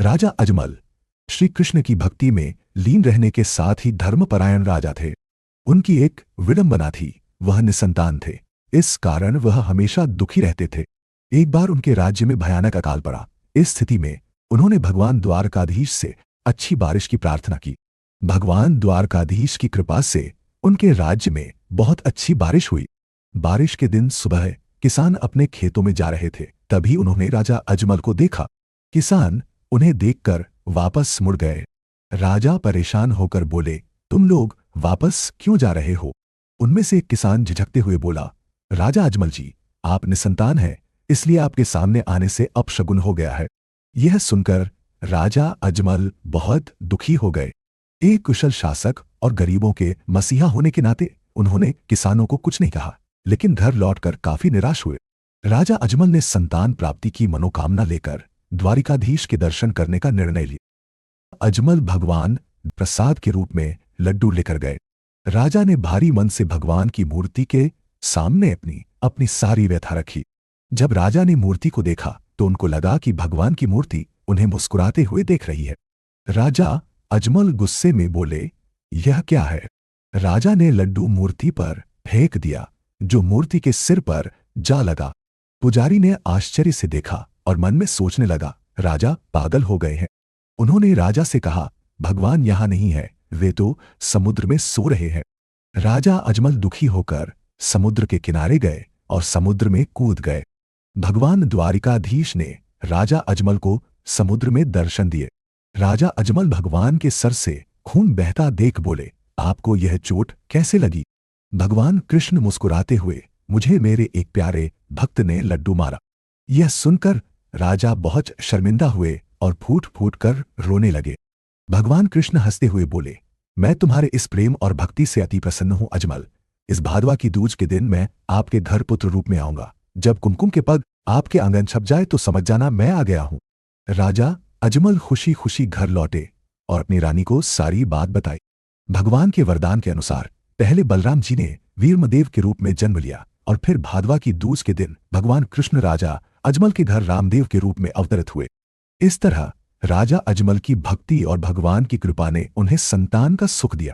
राजा अजमल श्री कृष्ण की भक्ति में लीन रहने के साथ ही धर्मपरायण राजा थे। उनकी एक विडंबना थी, वह निसंतान थे। इस कारण वह हमेशा दुखी रहते थे। एक बार उनके राज्य में भयानक अकाल पड़ा। इस स्थिति में उन्होंने भगवान द्वारकाधीश से अच्छी बारिश की प्रार्थना की। भगवान द्वारकाधीश की कृपा से उनके राज्य में बहुत अच्छी बारिश हुई। बारिश के दिन सुबह किसान अपने खेतों में जा रहे थे, तभी उन्होंने राजा अजमल को देखा। किसान उन्हें देखकर वापस मुड़ गए। राजा परेशान होकर बोले, तुम लोग वापस क्यों जा रहे हो? उनमें से एक किसान झिझकते हुए बोला, राजा अजमल जी, आप निसंतान हैं, इसलिए आपके सामने आने से अपशगुन हो गया है। यह सुनकर राजा अजमल बहुत दुखी हो गए। एक कुशल शासक और गरीबों के मसीहा होने के नाते उन्होंने किसानों को कुछ नहीं कहा, लेकिन घर लौटकर काफी निराश हुए। राजा अजमल ने संतान प्राप्ति की मनोकामना लेकर द्वारिकाधीश के दर्शन करने का निर्णय लिया। अजमल भगवान प्रसाद के रूप में लड्डू लेकर गए। राजा ने भारी मन से भगवान की मूर्ति के सामने अपनी सारी व्यथा रखी। जब राजा ने मूर्ति को देखा तो उनको लगा कि भगवान की मूर्ति उन्हें मुस्कुराते हुए देख रही है। राजा अजमल गुस्से में बोले, यह क्या है? राजा ने लड्डू मूर्ति पर फेंक दिया, जो मूर्ति के सिर पर जा लगा। पुजारी ने आश्चर्य से देखा और मन में सोचने लगा, राजा पागल हो गए हैं। उन्होंने राजा से कहा, भगवान यहां नहीं है, वे तो समुद्र में सो रहे हैं। राजा अजमल दुखी होकर समुद्र के किनारे गए और समुद्र में कूद गए। भगवान द्वारिकाधीश ने राजा अजमल को समुद्र में दर्शन दिए। राजा अजमल भगवान के सर से खून बहता देख बोले, आपको यह चोट कैसे लगी? भगवान कृष्ण मुस्कुराते हुए, मुझे मेरे एक प्यारे भक्त ने लड्डू मारा। यह सुनकर राजा बहुत शर्मिंदा हुए और फूट फूट कर रोने लगे। भगवान कृष्ण हंसते हुए बोले, मैं तुम्हारे इस प्रेम और भक्ति से अति प्रसन्न हूं अजमल। इस भादवा की दूज के दिन मैं आपके घर पुत्र रूप में आऊंगा। जब कुमकुम के पग आपके आंगन छप जाए तो समझ जाना मैं आ गया हूं। राजा अजमल खुशी खुशी घर लौटे और अपनी रानी को सारी बात बताई। भगवान के वरदान के अनुसार पहले बलराम जी ने वीरमदेव के रूप में जन्म लिया और फिर भादवा की दूज के दिन भगवान कृष्ण राजा अजमल के घर रामदेव के रूप में अवतरित हुए। इस तरह राजा अजमल की भक्ति और भगवान की कृपा ने उन्हें संतान का सुख दिया।